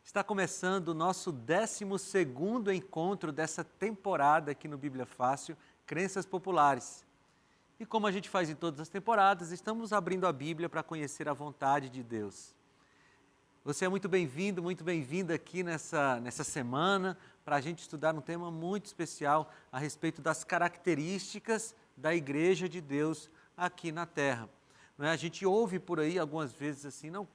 Está começando o nosso 12º encontro dessa temporada aqui no Bíblia Fácil, Crenças Populares. E como a gente faz em todas as temporadas, estamos abrindo a Bíblia para conhecer a vontade de Deus. Você é muito bem-vindo, muito bem-vinda aqui nessa semana para a gente estudar um tema muito especial a respeito das características da Igreja de Deus aqui na Terra. A gente ouve por aí algumas vezes assim, não,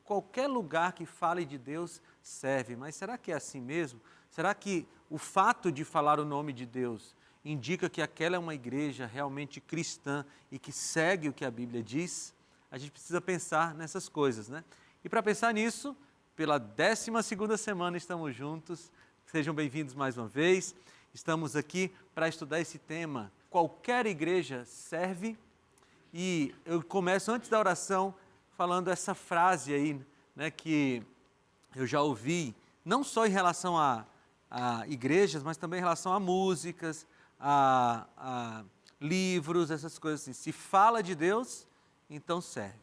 qualquer lugar que fale de Deus serve, mas será que é assim mesmo? Será que o fato de falar o nome de Deus indica que aquela é uma igreja realmente cristã e que segue o que a Bíblia diz? A gente precisa pensar nessas coisas, né? E para pensar nisso, pela 12ª semana estamos juntos, sejam bem-vindos mais uma vez. Estamos aqui para estudar esse tema, qualquer igreja serve, e eu começo antes da oração falando essa frase aí, né, que eu já ouvi, não só em relação a igrejas, mas também em relação a músicas, a livros, essas coisas assim. Se fala de Deus, então serve.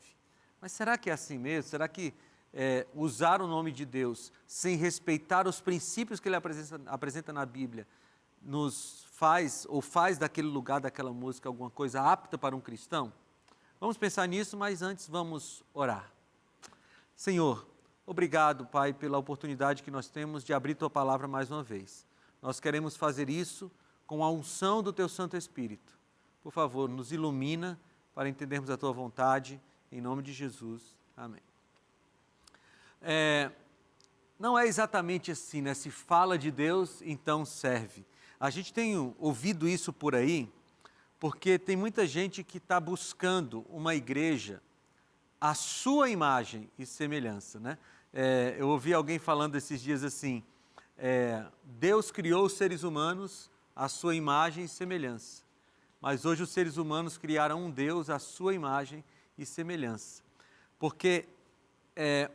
Mas será que é assim mesmo? Será que usar o nome de Deus sem respeitar os princípios que ele apresenta na Bíblia nos faz, ou faz daquele lugar, daquela música, alguma coisa apta para um cristão? Vamos pensar nisso, mas antes vamos orar. Senhor, obrigado, Pai, pela oportunidade que nós temos de abrir Tua Palavra mais uma vez. Nós queremos fazer isso com a unção do Teu Santo Espírito. Por favor, nos ilumina para entendermos a Tua vontade, em nome de Jesus. Amém. Não é exatamente assim, né? Se fala de Deus, então serve. A gente tem ouvido isso por aí, porque tem muita gente que está buscando uma igreja à sua imagem e semelhança, né? Eu ouvi alguém falando esses dias assim, Deus criou os seres humanos à sua imagem e semelhança, mas hoje os seres humanos criaram um Deus à sua imagem e semelhança, porque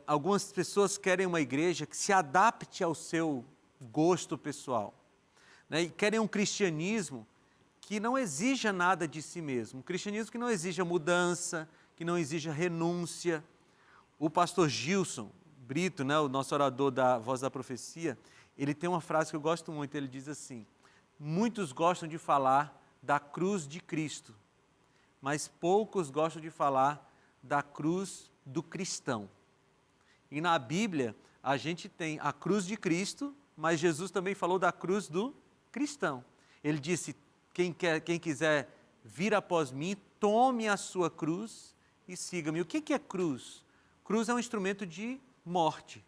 algumas pessoas querem uma igreja que se adapte ao seu gosto pessoal, né? E querem um cristianismo que não exija nada de si mesmo, um cristianismo que não exija mudança, que não exija renúncia. O pastor Gilson Brito, né, o nosso orador da Voz da Profecia, ele tem uma frase que eu gosto muito, ele diz assim: muitos gostam de falar da cruz de Cristo, mas poucos gostam de falar da cruz do cristão. E na Bíblia a gente tem a cruz de Cristo, mas Jesus também falou da cruz do cristão. Ele disse: quem quiser vir após mim, tome a sua cruz e siga-me. O que é cruz? Cruz é um instrumento de morte.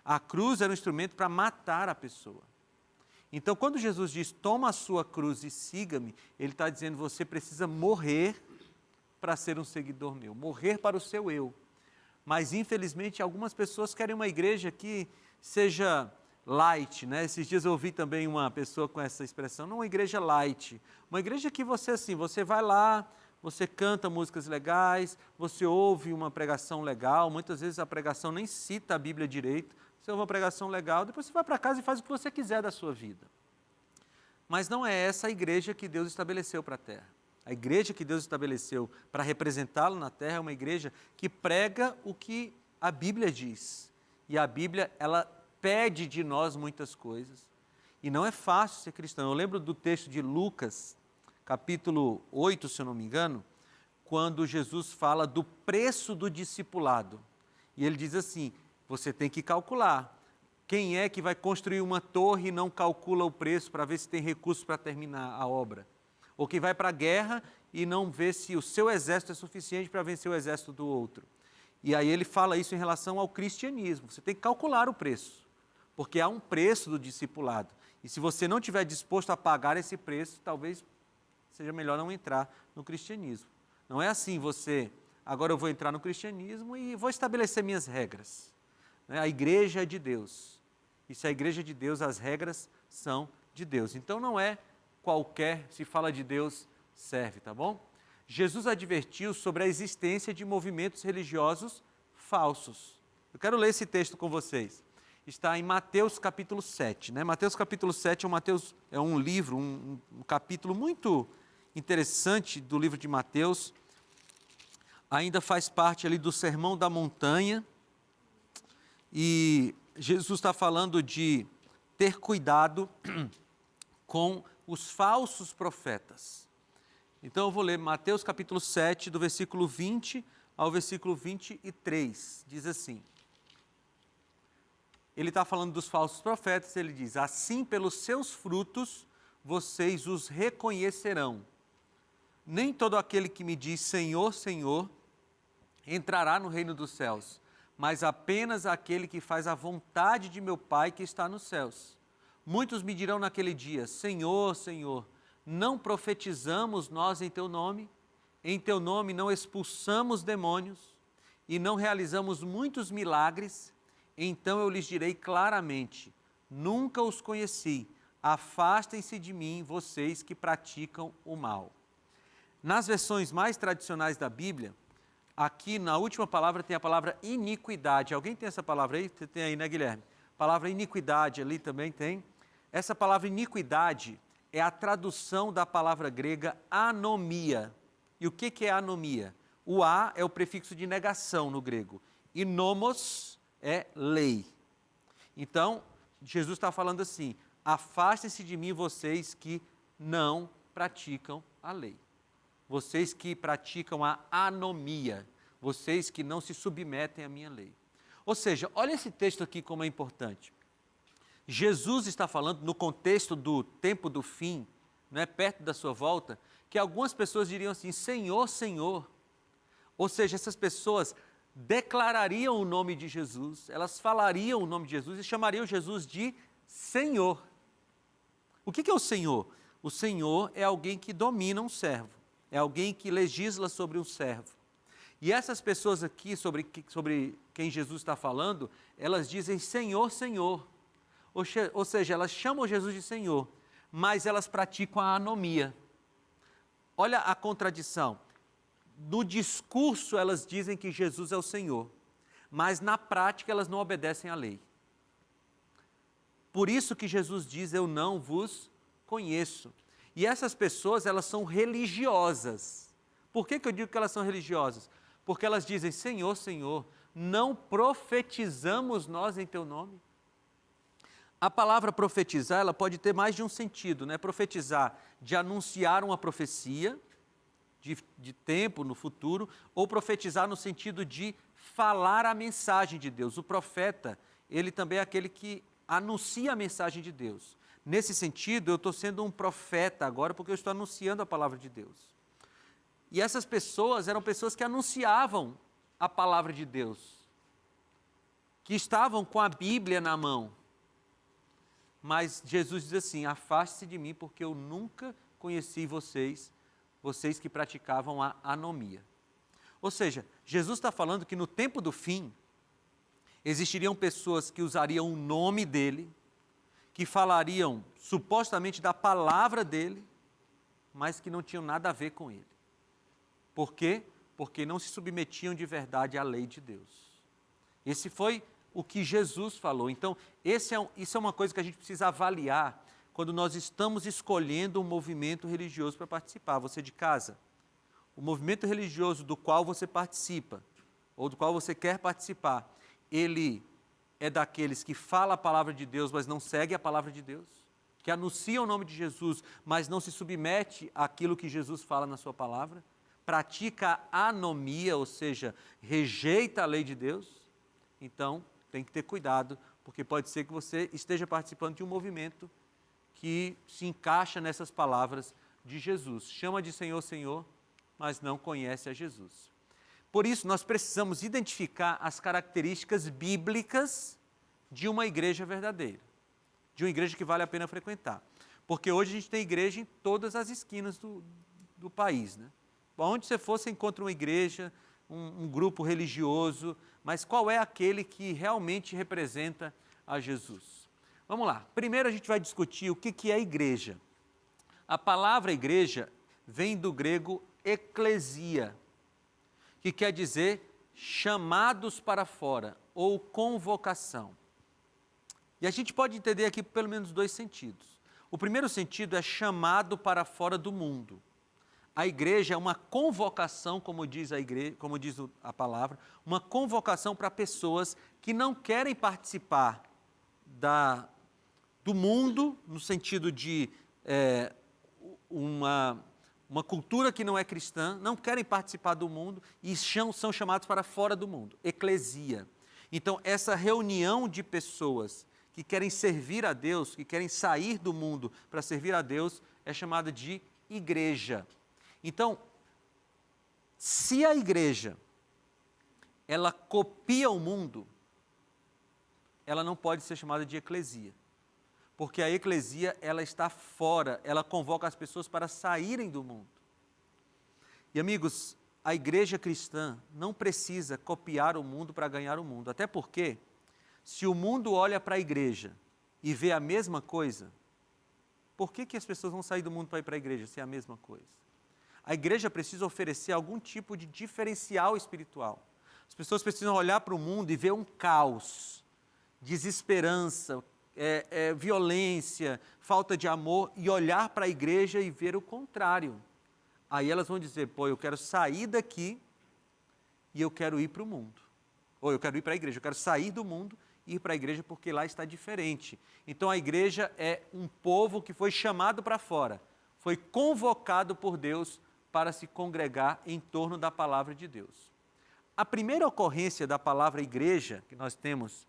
A cruz era um instrumento para matar a pessoa. Então, quando Jesus diz, toma a sua cruz e siga-me, ele está dizendo, você precisa morrer para ser um seguidor meu, morrer para o seu eu. Mas, infelizmente, algumas pessoas querem uma igreja que seja light, né? Esses dias eu ouvi também uma pessoa com essa expressão, não uma igreja light, uma igreja que você vai lá, você canta músicas legais, você ouve uma pregação legal, muitas vezes a pregação nem cita a Bíblia direito, você ouve uma pregação legal, depois você vai para casa e faz o que você quiser da sua vida. Mas não é essa a igreja que Deus estabeleceu para a terra. A igreja que Deus estabeleceu para representá-lo na terra é uma igreja que prega o que a Bíblia diz. E a Bíblia, ela pede de nós muitas coisas, e não é fácil ser cristão. Eu lembro do texto de Lucas, capítulo 8, se eu não me engano, quando Jesus fala do preço do discipulado, e ele diz assim, você tem que calcular, quem é que vai construir uma torre e não calcula o preço para ver se tem recursos para terminar a obra? Ou quem vai para a guerra e não vê se o seu exército é suficiente para vencer o exército do outro? E aí ele fala isso em relação ao cristianismo, você tem que calcular o preço, porque há um preço do discipulado. E se você não estiver disposto a pagar esse preço, talvez seja melhor não entrar no cristianismo. Não é assim, agora eu vou entrar no cristianismo e vou estabelecer minhas regras. A igreja é de Deus. E se a igreja é de Deus, as regras são de Deus. Então não é qualquer, se fala de Deus, serve, tá bom? Jesus advertiu sobre a existência de movimentos religiosos falsos. Eu quero ler esse texto com vocês. Está em Mateus capítulo 7. Né? Mateus capítulo 7 é um livro, um capítulo muito interessante do livro de Mateus. Ainda faz parte ali do Sermão da Montanha. E Jesus está falando de ter cuidado com os falsos profetas. Então eu vou ler Mateus capítulo 7, do versículo 20 ao versículo 23. Diz assim: ele está falando dos falsos profetas, ele diz: assim pelos seus frutos vocês os reconhecerão. Nem todo aquele que me diz Senhor, Senhor, entrará no reino dos céus, mas apenas aquele que faz a vontade de meu Pai que está nos céus. Muitos me dirão naquele dia: Senhor, Senhor, não profetizamos nós em teu nome? Em teu nome não expulsamos demônios e não realizamos muitos milagres? Então eu lhes direi claramente: nunca os conheci. Afastem-se de mim, vocês que praticam o mal. Nas versões mais tradicionais da Bíblia, aqui na última palavra tem a palavra iniquidade. Alguém tem essa palavra aí? Você tem aí, né, Guilherme? Palavra iniquidade ali também tem. Essa palavra iniquidade é a tradução da palavra grega anomia. E o que é anomia? O a é o prefixo de negação no grego. E nomos é lei. Então, Jesus está falando assim: afastem-se de mim vocês que não praticam a lei. Vocês que praticam a anomia, vocês que não se submetem à minha lei. Ou seja, olha esse texto aqui como é importante. Jesus está falando no contexto do tempo do fim, né, perto da sua volta, que algumas pessoas diriam assim: Senhor, Senhor. Ou seja, essas pessoas declarariam o nome de Jesus, elas falariam o nome de Jesus e chamariam Jesus de Senhor. O que é o Senhor? O Senhor é alguém que domina um servo. É alguém que legisla sobre um servo. E essas pessoas aqui, sobre quem Jesus está falando, elas dizem Senhor, Senhor. Ou seja, elas chamam Jesus de Senhor, mas elas praticam a anomia. Olha a contradição. No discurso elas dizem que Jesus é o Senhor, mas na prática elas não obedecem à lei. Por isso que Jesus diz: eu não vos conheço. E essas pessoas, elas são religiosas. Por que eu digo que elas são religiosas? Porque elas dizem: Senhor, Senhor, não profetizamos nós em teu nome? A palavra profetizar, ela pode ter mais de um sentido, né? Profetizar, de anunciar uma profecia, de tempo no futuro, ou profetizar no sentido de falar a mensagem de Deus. O profeta, ele também é aquele que anuncia a mensagem de Deus. Nesse sentido, eu estou sendo um profeta agora porque eu estou anunciando a palavra de Deus. E essas pessoas eram pessoas que anunciavam a palavra de Deus, que estavam com a Bíblia na mão. Mas Jesus diz assim: afaste-se de mim porque eu nunca conheci vocês que praticavam a anomia. Ou seja, Jesus está falando que no tempo do fim, existiriam pessoas que usariam o nome dele, que falariam supostamente da palavra dele, mas que não tinham nada a ver com ele. Por quê? Porque não se submetiam de verdade à lei de Deus. Esse foi o que Jesus falou. Então, isso é uma coisa que a gente precisa avaliar quando nós estamos escolhendo um movimento religioso para participar. Você de casa, o movimento religioso do qual você participa, ou do qual você quer participar, ele é daqueles que falam a palavra de Deus, mas não segue a palavra de Deus, que anunciam o nome de Jesus, mas não se submete àquilo que Jesus fala na sua palavra, pratica a anomia, ou seja, rejeita a lei de Deus. Então, tem que ter cuidado, porque pode ser que você esteja participando de um movimento que se encaixa nessas palavras de Jesus. Chama de Senhor, Senhor, mas não conhece a Jesus. Por isso, nós precisamos identificar as características bíblicas de uma igreja verdadeira, de uma igreja que vale a pena frequentar. Porque hoje a gente tem igreja em todas as esquinas do país, né? Onde você for, você encontra uma igreja, um grupo religioso, mas qual é aquele que realmente representa a Jesus? Vamos lá. Primeiro a gente vai discutir o que é igreja. A palavra igreja vem do grego eclesia, que quer dizer chamados para fora, ou convocação. E a gente pode entender aqui pelo menos dois sentidos. O primeiro sentido é chamado para fora do mundo. A igreja é uma convocação, como diz a igreja, como diz a palavra, uma convocação para pessoas que não querem participar do mundo, no sentido de uma cultura que não é cristã, não querem participar do mundo e são chamados para fora do mundo, eclesia. Então, essa reunião de pessoas que querem servir a Deus, que querem sair do mundo para servir a Deus, é chamada de igreja. Então, se a igreja, ela copia o mundo, ela não pode ser chamada de eclesia. Porque a eclesia, ela está fora, ela convoca as pessoas para saírem do mundo. E amigos, a igreja cristã não precisa copiar o mundo para ganhar o mundo. Até porque, se o mundo olha para a igreja e vê a mesma coisa, por que as pessoas vão sair do mundo para ir para a igreja se é a mesma coisa? A igreja precisa oferecer algum tipo de diferencial espiritual. As pessoas precisam olhar para o mundo e ver um caos, desesperança, violência, falta de amor, e olhar para a igreja e ver o contrário. Aí elas vão dizer, eu quero sair daqui e eu quero ir para o mundo. Ou eu quero ir para a igreja, eu quero sair do mundo e ir para a igreja porque lá está diferente. Então a igreja é um povo que foi chamado para fora, foi convocado por Deus para se congregar em torno da palavra de Deus. A primeira ocorrência da palavra igreja que nós temos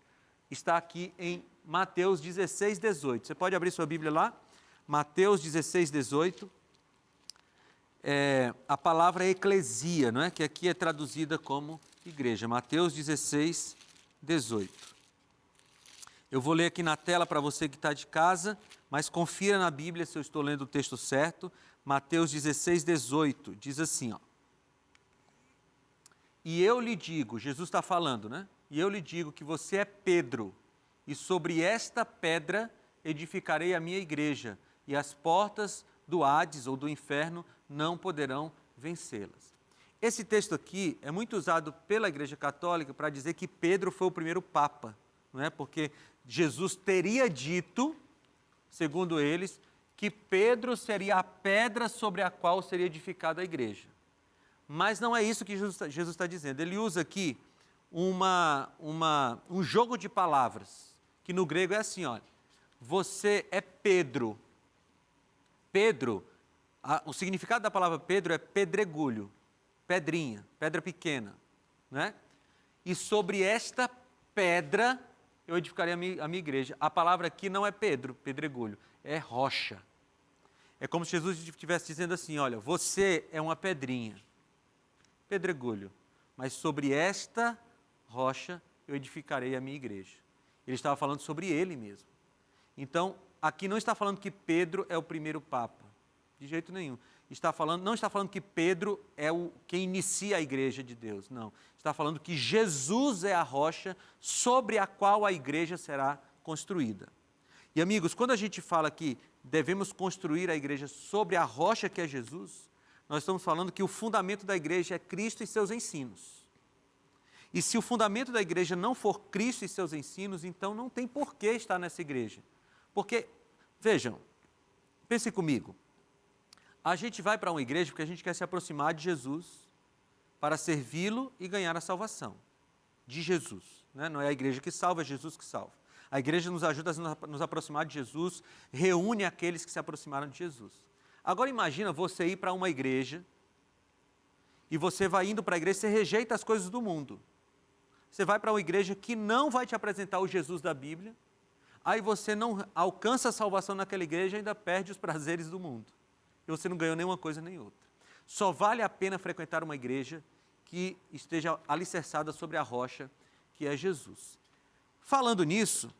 está aqui em Mateus 16, 18. Você pode abrir sua Bíblia lá? Mateus 16, 18. A palavra é eclesia, não é? Que aqui é traduzida como igreja. Mateus 16, 18. Eu vou ler aqui na tela para você que está de casa, mas confira na Bíblia se eu estou lendo o texto certo. Mateus 16, 18, diz assim, E eu lhe digo, Jesus está falando, né? E eu lhe digo que você é Pedro, e sobre esta pedra edificarei a minha igreja, e as portas do Hades ou do inferno não poderão vencê-las. Esse texto aqui é muito usado pela Igreja Católica para dizer que Pedro foi o primeiro Papa, não é? Porque Jesus teria dito, segundo eles, que Pedro seria a pedra sobre a qual seria edificada a igreja. Mas não é isso que Jesus está dizendo. Ele usa aqui um jogo de palavras, que no grego é assim, olha, você é Pedro. Pedro, o significado da palavra Pedro é pedregulho, pedrinha, pedra pequena, né? E sobre esta pedra eu edificarei a minha igreja. A palavra aqui não é Pedro, pedregulho, é rocha. É como se Jesus estivesse dizendo assim, olha, você é uma pedrinha, pedregulho, mas sobre esta rocha eu edificarei a minha igreja. Ele estava falando sobre ele mesmo. Então, aqui não está falando que Pedro é o primeiro Papa, de jeito nenhum. Não está falando que Pedro é quem inicia a igreja de Deus, não. Está falando que Jesus é a rocha sobre a qual a igreja será construída. E amigos, quando a gente fala que devemos construir a igreja sobre a rocha que é Jesus, nós estamos falando que o fundamento da igreja é Cristo e seus ensinos. E se o fundamento da igreja não for Cristo e seus ensinos, então não tem por que estar nessa igreja. Porque, vejam, pensem comigo, a gente vai para uma igreja porque a gente quer se aproximar de Jesus para servi-lo e ganhar a salvação de Jesus, né? Não é a igreja que salva, é Jesus que salva. A igreja nos ajuda a nos aproximar de Jesus, reúne aqueles que se aproximaram de Jesus. Agora imagina você ir para uma igreja e você vai indo para a igreja e você rejeita as coisas do mundo. Você vai para uma igreja que não vai te apresentar o Jesus da Bíblia, aí você não alcança a salvação naquela igreja e ainda perde os prazeres do mundo. E você não ganhou nenhuma coisa nem outra. Só vale a pena frequentar uma igreja que esteja alicerçada sobre a rocha, que é Jesus. Falando nisso,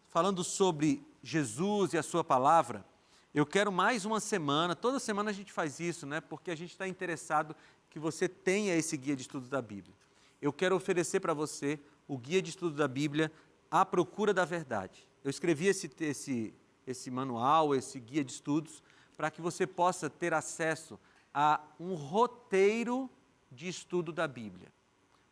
falando sobre Jesus e a sua palavra, eu quero mais uma semana, toda semana a gente faz isso, né? Porque a gente está interessado que você tenha esse guia de estudo da Bíblia. Eu quero oferecer para você o guia de estudo da Bíblia, À Procura da Verdade. Eu escrevi esse manual, esse guia de estudos, para que você possa ter acesso a um roteiro de estudo da Bíblia.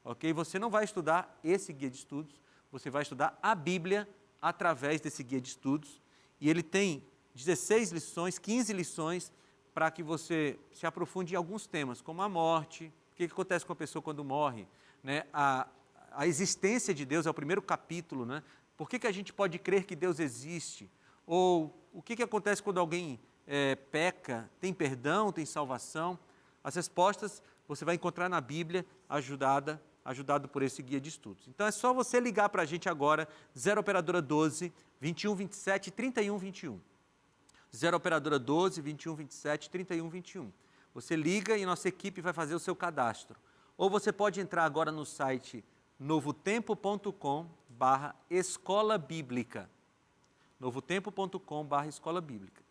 Ok? Você não vai estudar esse guia de estudos, você vai estudar a Bíblia através desse guia de estudos. E ele tem 16 lições, 15 lições para que você se aprofunde em alguns temas, como a morte, o que acontece com a pessoa quando morre, né? A existência de Deus é o primeiro capítulo, né? Por que a gente pode crer que Deus existe? Ou o que acontece quando alguém peca? Tem perdão, tem salvação? As respostas você vai encontrar na Bíblia, ajudado por esse guia de estudos. Então é só você ligar para a gente agora, 0 operadora 12 21 27 31 21. 0 operadora 12 21 27 31 21. Você liga e nossa equipe vai fazer o seu cadastro. Ou você pode entrar agora no site novotempo.com/escola bíblica. novotempo.com/escola bíblica.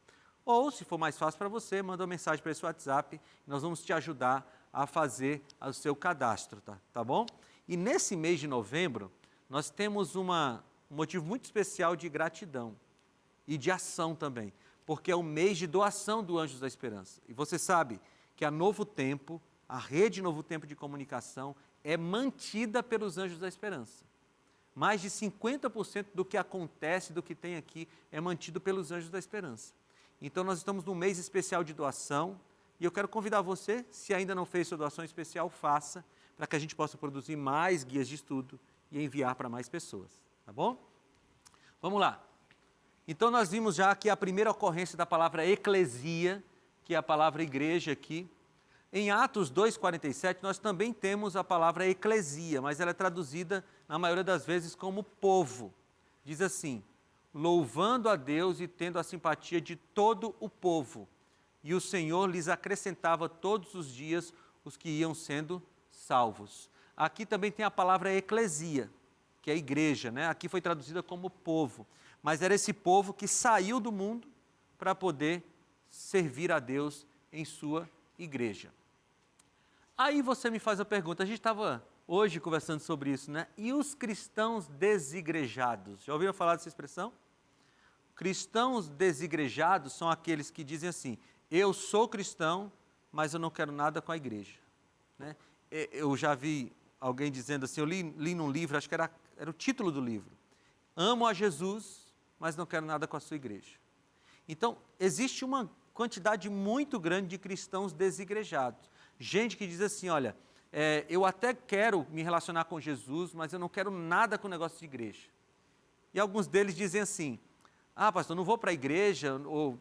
Ou, se for mais fácil para você, manda uma mensagem para esse WhatsApp e nós vamos te ajudar a fazer o seu cadastro, tá bom? E nesse mês de novembro, nós temos um motivo muito especial de gratidão e de ação também, porque é o mês de doação do Anjos da Esperança. E você sabe que a Novo Tempo, a rede Novo Tempo de comunicação, é mantida pelos Anjos da Esperança. Mais de 50% do que acontece, do que tem aqui, é mantido pelos Anjos da Esperança. Então, nós estamos num mês especial de doação, e eu quero convidar você, se ainda não fez sua doação especial, faça, para que a gente possa produzir mais guias de estudo e enviar para mais pessoas, tá bom? Vamos lá. Então, nós vimos já aqui a primeira ocorrência da palavra eclesia, que é a palavra igreja aqui. Em Atos 2,47, nós também temos a palavra eclesia, mas ela é traduzida, na maioria das vezes, como povo. Diz assim: louvando a Deus e tendo a simpatia de todo o povo. E o Senhor lhes acrescentava todos os dias os que iam sendo salvos. Aqui também tem a palavra eclesia, que é igreja, né? Aqui foi traduzida como povo. Mas era esse povo que saiu do mundo para poder servir a Deus em sua igreja. Aí você me faz a pergunta, a gente estava hoje conversando sobre isso, né? E os cristãos desigrejados? Já ouviram falar dessa expressão? Cristãos desigrejados são aqueles que dizem assim: eu sou cristão, mas eu não quero nada com a igreja. Né? Eu já vi alguém dizendo assim, eu li num livro, acho que era o título do livro: amo a Jesus, mas não quero nada com a sua igreja. Então, existe uma quantidade muito grande de cristãos desigrejados. Gente que diz assim, olha, eu até quero me relacionar com Jesus, mas eu não quero nada com o negócio de igreja. E alguns deles dizem assim: pastor, não vou para a igreja, ou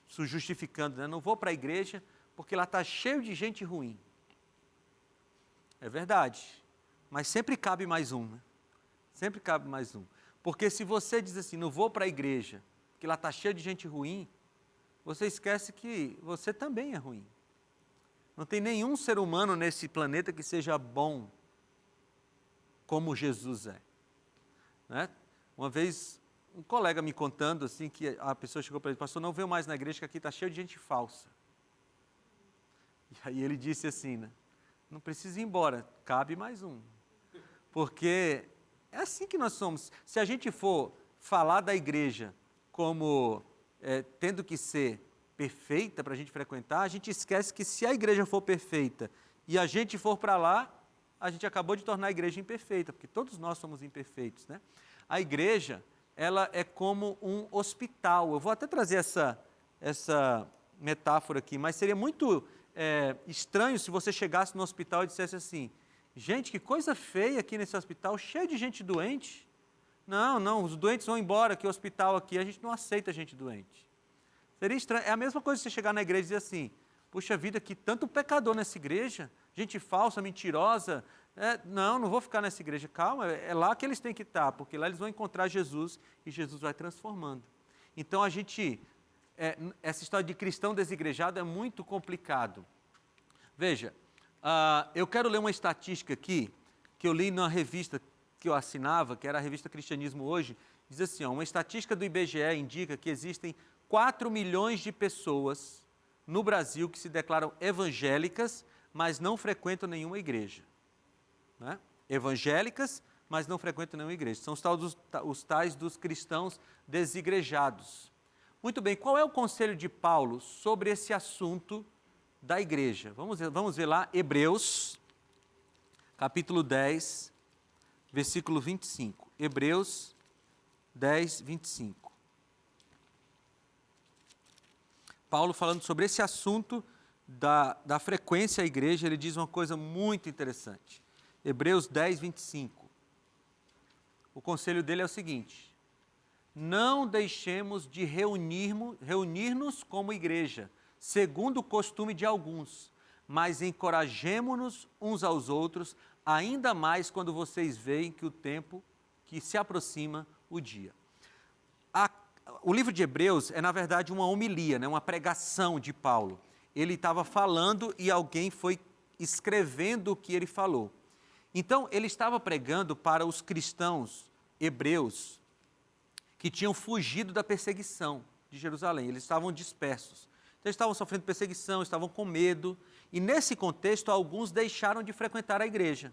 se justificando, né? Não vou para a igreja porque lá está cheio de gente ruim. É verdade, mas sempre cabe mais um, né? Sempre cabe mais um. Porque se você diz assim, não vou para a igreja porque lá está cheio de gente ruim, você esquece que você também é ruim. Não tem nenhum ser humano nesse planeta que seja bom como Jesus é. Né? Uma vez, um colega me contando assim, que a pessoa chegou para ele: pastor, não venho mais na igreja que aqui está cheio de gente falsa. E aí ele disse assim, né? Não precisa ir embora, cabe mais um. Porque é assim que nós somos. Se a gente for falar da igreja como tendo que ser perfeita para a gente frequentar, a gente esquece que se a igreja for perfeita e a gente for para lá, a gente acabou de tornar a igreja imperfeita, porque todos nós somos imperfeitos, né? A igreja, ela é como um hospital. Eu vou até trazer essa metáfora aqui, mas seria muito estranho se você chegasse no hospital e dissesse assim: gente, que coisa feia aqui nesse hospital, cheio de gente doente. Não, os doentes vão embora, que o hospital aqui, a gente não aceita gente doente. Seria estranho. É a mesma coisa você chegar na igreja e dizer assim: puxa vida, que tanto pecador nessa igreja, gente falsa, mentirosa. Não vou ficar nessa igreja. Calma, é lá que eles têm que estar, porque lá eles vão encontrar Jesus e Jesus vai transformando. Então essa história de cristão desigrejado é muito complicado. Veja, eu quero ler uma estatística aqui, que eu li numa revista que eu assinava, que era a revista Cristianismo Hoje. Diz assim, uma estatística do IBGE indica que existem 4 milhões de pessoas no Brasil que se declaram evangélicas, mas não frequentam nenhuma igreja. Né? Evangélicas, mas não frequentam nenhuma igreja. São os tais dos cristãos desigrejados. Muito bem, qual é o conselho de Paulo sobre esse assunto da igreja? Vamos ver lá, Hebreus, capítulo 10, versículo 25. Hebreus 10, 25. Paulo falando sobre esse assunto da frequência à igreja, ele diz uma coisa muito interessante. Hebreus 10, 25. O conselho dele é o seguinte: não deixemos de reunir-nos como igreja, segundo o costume de alguns, mas encorajemo-nos uns aos outros, ainda mais quando vocês veem que o tempo que se aproxima o dia. O livro de Hebreus é, na verdade, uma homilia, né? Uma pregação de Paulo. Ele estava falando e alguém foi escrevendo o que ele falou. Então, ele estava pregando para os cristãos hebreus que tinham fugido da perseguição de Jerusalém. Eles estavam dispersos. Então, eles estavam sofrendo perseguição, estavam com medo. E, nesse contexto, alguns deixaram de frequentar a igreja.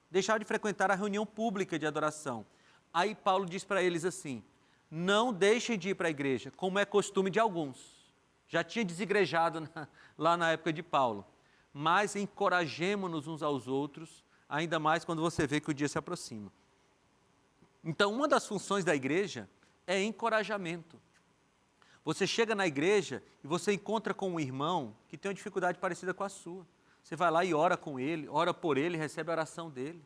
Deixaram de frequentar a reunião pública de adoração. Aí, Paulo diz para eles assim: não deixem de ir para a igreja, como é costume de alguns. Já tinha desigrejado lá na época de Paulo. Mas encorajemo-nos uns aos outros, ainda mais quando você vê que o dia se aproxima. Então, uma das funções da igreja é encorajamento. Você chega na igreja e você encontra com um irmão que tem uma dificuldade parecida com a sua. Você vai lá e ora com ele, ora por ele, recebe a oração dele.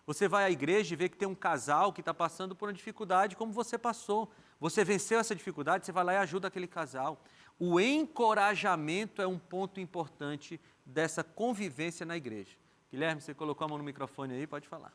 Você vai à igreja e vê que tem um casal que está passando por uma dificuldade como você passou. Você venceu essa dificuldade, você vai lá e ajuda aquele casal. O encorajamento é um ponto importante dessa convivência na igreja. Guilherme, você colocou a mão no microfone aí, pode falar.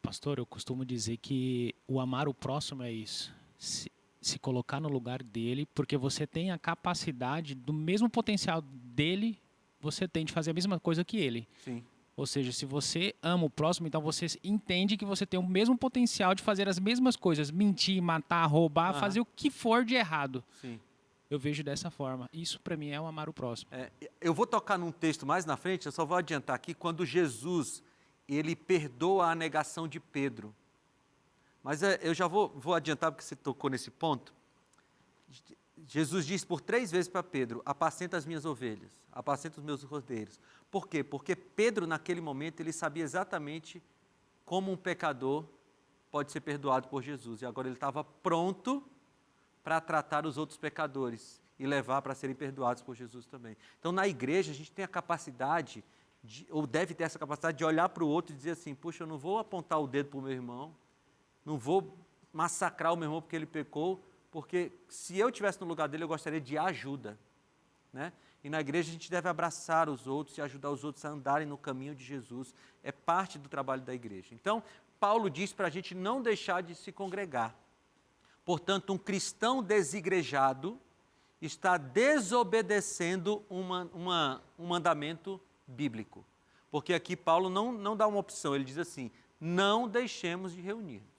Pastor, eu costumo dizer que o amar o próximo é isso. Se colocar no lugar dele, porque você tem a capacidade, do mesmo potencial dele, você tem de fazer a mesma coisa que ele. Sim. Ou seja, se você ama o próximo, então você entende que você tem o mesmo potencial de fazer as mesmas coisas, mentir, matar, roubar, fazer o que for de errado. Sim. Eu vejo dessa forma. Isso, para mim, é o amar o próximo. Eu vou tocar num texto mais na frente, eu só vou adiantar aqui, quando Jesus, ele perdoa a negação de Pedro. Mas eu já vou adiantar, porque você tocou nesse ponto. Jesus disse por 3 vezes para Pedro: apacenta as minhas ovelhas, apacenta os meus cordeiros. Por quê? Porque Pedro, naquele momento, ele sabia exatamente como um pecador pode ser perdoado por Jesus. E agora ele estava pronto para tratar os outros pecadores e levar para serem perdoados por Jesus também. Então, na igreja, a gente tem a capacidade, ou deve ter essa capacidade de olhar para o outro e dizer assim: puxa, eu não vou apontar o dedo para o meu irmão, não vou massacrar o meu irmão porque ele pecou, porque se eu estivesse no lugar dele, eu gostaria de ajuda, né? E na igreja a gente deve abraçar os outros e ajudar os outros a andarem no caminho de Jesus. É parte do trabalho da igreja. Então, Paulo diz para a gente não deixar de se congregar. Portanto, um cristão desigrejado está desobedecendo um mandamento bíblico. Porque aqui Paulo não dá uma opção, ele diz assim: não deixemos de reunir-nos.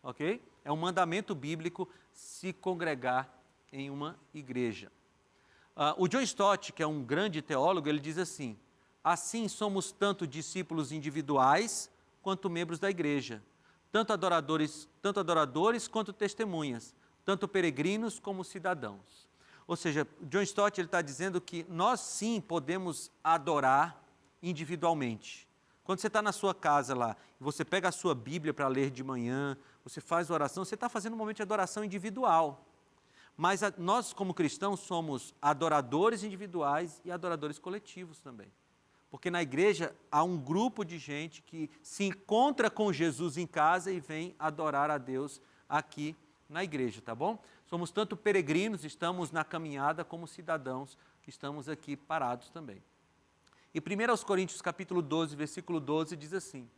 Ok? É um mandamento bíblico se congregar em uma igreja. O John Stott, que é um grande teólogo, ele diz assim: assim somos tanto discípulos individuais quanto membros da igreja, tanto adoradores quanto testemunhas, tanto peregrinos como cidadãos. Ou seja, John Stott está dizendo que nós sim podemos adorar individualmente. Quando você está na sua casa lá, e você pega a sua Bíblia para ler de manhã, você faz oração, você está fazendo um momento de adoração individual. Mas nós, como cristãos, somos adoradores individuais e adoradores coletivos também. Porque na igreja há um grupo de gente que se encontra com Jesus em casa e vem adorar a Deus aqui na igreja, tá bom? Somos tanto peregrinos, estamos na caminhada, como cidadãos, estamos aqui parados também. E 1 Coríntios capítulo 12, versículo 12 diz assim: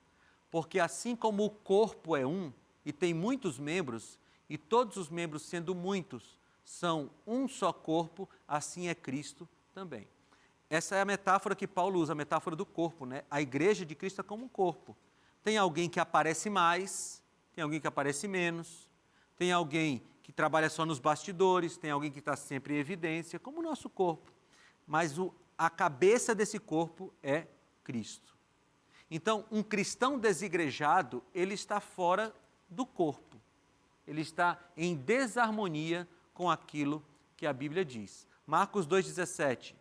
porque assim como o corpo é um e tem muitos membros, e todos os membros sendo muitos, são um só corpo, assim é Cristo também. Essa é a metáfora que Paulo usa, a metáfora do corpo, né? A igreja de Cristo é como um corpo. Tem alguém que aparece mais, tem alguém que aparece menos, tem alguém que trabalha só nos bastidores, tem alguém que está sempre em evidência, como o nosso corpo. Mas a cabeça desse corpo é Cristo. Então, um cristão desigrejado, ele está fora do corpo. Ele está em desarmonia com aquilo que a Bíblia diz. Marcos 2,17.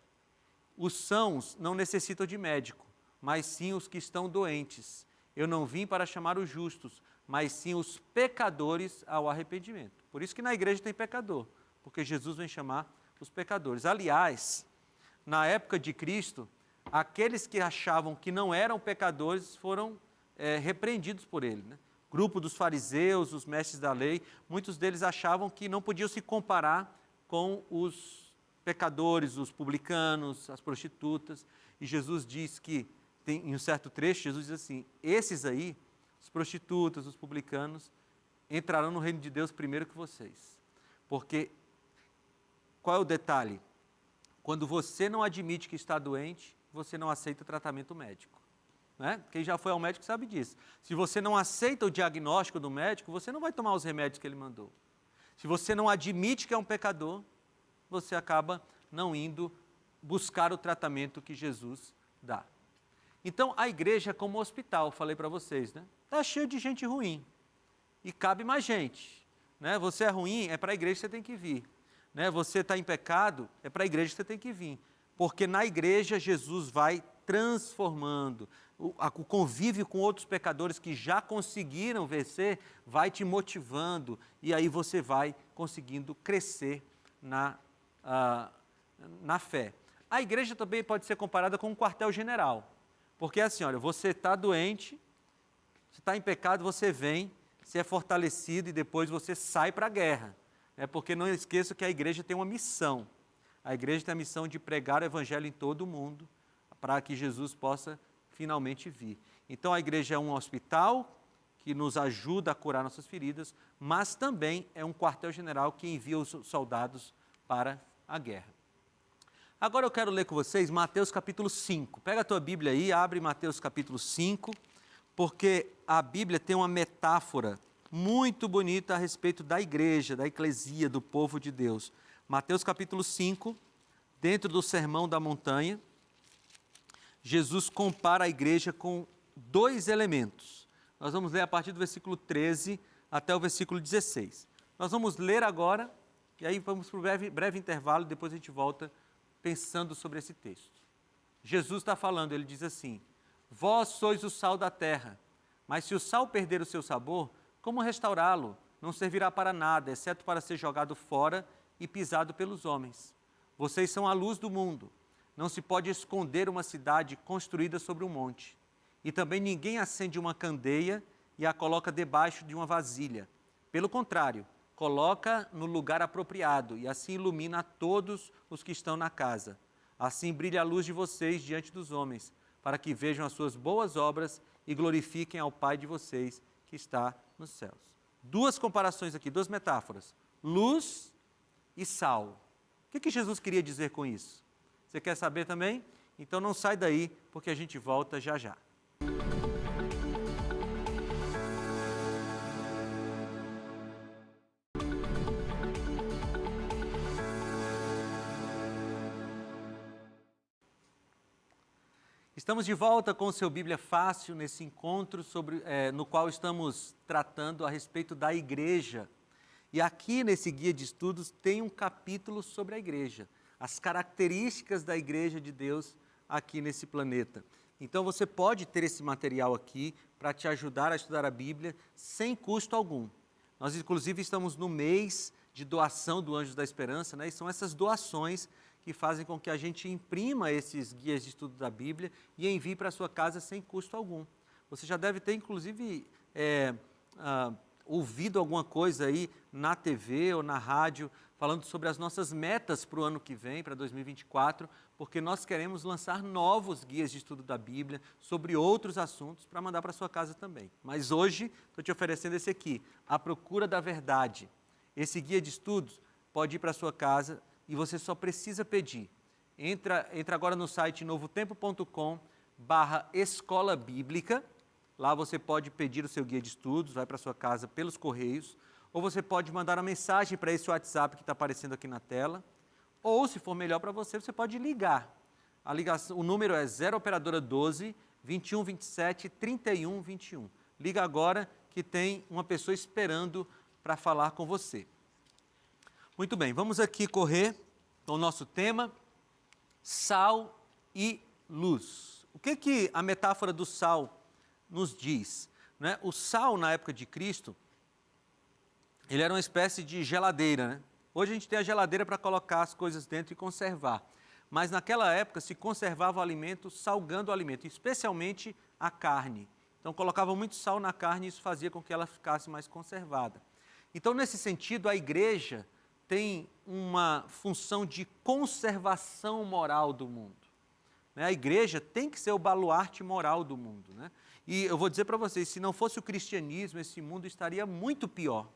Os sãos não necessitam de médico, mas sim os que estão doentes. Eu não vim para chamar os justos, mas sim os pecadores ao arrependimento. Por isso que na igreja tem pecador, porque Jesus vem chamar os pecadores. Aliás, na época de Cristo, aqueles que achavam que não eram pecadores foram repreendidos por ele, né? Grupo dos fariseus, os mestres da lei, muitos deles achavam que não podiam se comparar com os pecadores, os publicanos, as prostitutas. E Jesus diz que, em um certo trecho, Jesus diz assim, esses aí, os prostitutas, os publicanos, entrarão no reino de Deus primeiro que vocês. Porque, qual é o detalhe? Quando você não admite que está doente, você não aceita tratamento médico. Né? Quem já foi ao médico sabe disso. Se você não aceita o diagnóstico do médico, você não vai tomar os remédios que ele mandou. Se você não admite que é um pecador, você acaba não indo buscar o tratamento que Jesus dá. Então, a igreja é como um hospital, falei para vocês, né? Está cheio de gente ruim e cabe mais gente. Né? Você é ruim, é para a igreja que você tem que vir. Né? Você está em pecado, é para a igreja que você tem que vir. Porque na igreja Jesus vai transformando. O convívio com outros pecadores que já conseguiram vencer vai te motivando e aí você vai conseguindo crescer na fé. A igreja também pode ser comparada com um quartel-general, porque assim, olha, você está doente, você está em pecado, você vem, você é fortalecido e depois você sai para a guerra. Porque não esqueça que a igreja tem uma missão. A igreja tem a missão de pregar o evangelho em todo o mundo, para que Jesus possa finalmente vir. Então a igreja é um hospital que nos ajuda a curar nossas feridas, mas também é um quartel-general que envia os soldados para a guerra. Agora eu quero ler com vocês Mateus capítulo 5. Pega a tua Bíblia aí, abre Mateus capítulo 5, porque a Bíblia tem uma metáfora muito bonita a respeito da igreja, da eclesia, do povo de Deus. Mateus capítulo 5, dentro do Sermão da Montanha, Jesus compara a igreja com dois elementos. Nós vamos ler a partir do versículo 13 até o versículo 16. Nós vamos ler agora, e aí vamos para um breve intervalo, e depois a gente volta pensando sobre esse texto. Jesus está falando, ele diz assim, vós sois o sal da terra, mas se o sal perder o seu sabor, como restaurá-lo? Não servirá para nada, exceto para ser jogado fora e pisado pelos homens. Vocês são a luz do mundo. Não se pode esconder uma cidade construída sobre um monte. E também ninguém acende uma candeia e a coloca debaixo de uma vasilha. Pelo contrário, coloca no lugar apropriado e assim ilumina a todos os que estão na casa. Assim brilha a luz de vocês diante dos homens, para que vejam as suas boas obras e glorifiquem ao Pai de vocês que está nos céus. Duas comparações aqui, duas metáforas. Luz e sal. O que Jesus queria dizer com isso? Você quer saber também? Então não sai daí, porque a gente volta já já. Estamos de volta com o seu Bíblia Fácil, nesse encontro no qual estamos tratando a respeito da igreja. E aqui nesse guia de estudos tem um capítulo sobre a igreja, as características da igreja de Deus aqui nesse planeta. Então você pode ter esse material aqui para te ajudar a estudar a Bíblia sem custo algum. Nós inclusive estamos no mês de doação do Anjos da Esperança, né? E são essas doações que fazem com que a gente imprima esses guias de estudo da Bíblia e envie para a sua casa sem custo algum. Você já deve ter inclusive ouvido alguma coisa aí na TV ou na rádio falando sobre as nossas metas para o ano que vem, para 2024, porque nós queremos lançar novos guias de estudo da Bíblia sobre outros assuntos para mandar para a sua casa também. Mas hoje estou te oferecendo esse aqui, A Procura da Verdade. Esse guia de estudos pode ir para a sua casa e você só precisa pedir. Entra agora no site novotempo.com/escola bíblica. Lá você pode pedir o seu guia de estudos, vai para a sua casa pelos correios, ou você pode mandar uma mensagem para esse WhatsApp que está aparecendo aqui na tela, ou, se for melhor para você, você pode ligar. O número é 0 operadora 12 21 27 31 21. Liga agora que tem uma pessoa esperando para falar com você. Muito bem, vamos aqui correr com o nosso tema, sal e luz. O que a metáfora do sal nos diz? Né? O sal, na época de Cristo, ele era uma espécie de geladeira, né? Hoje a gente tem a geladeira para colocar as coisas dentro e conservar. Mas naquela época se conservava o alimento salgando o alimento, especialmente a carne. Então colocava muito sal na carne e isso fazia com que ela ficasse mais conservada. Então, nesse sentido, a igreja tem uma função de conservação moral do mundo. A igreja tem que ser o baluarte moral do mundo. E eu vou dizer para vocês, se não fosse o cristianismo, esse mundo estaria muito pior.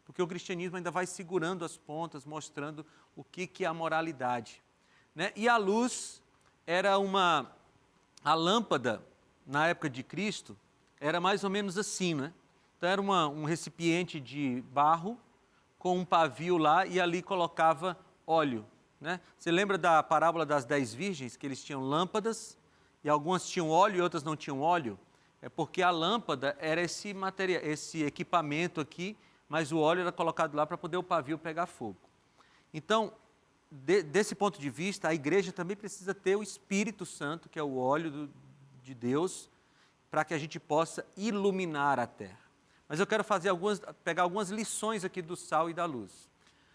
Porque o cristianismo ainda vai segurando as pontas, mostrando o que é a moralidade. E a luz era a lâmpada, na época de Cristo, era mais ou menos assim, Então era um recipiente de barro com um pavio lá e ali colocava óleo. Você lembra da parábola das 10 virgens, que eles tinham lâmpadas e algumas tinham óleo e outras não tinham óleo? É porque a lâmpada era esse material, esse equipamento aqui, mas o óleo era colocado lá para poder o pavio pegar fogo. Então, desse ponto de vista, a igreja também precisa ter o Espírito Santo, que é o óleo de Deus, para que a gente possa iluminar a terra. Mas eu quero pegar algumas lições aqui do sal e da luz.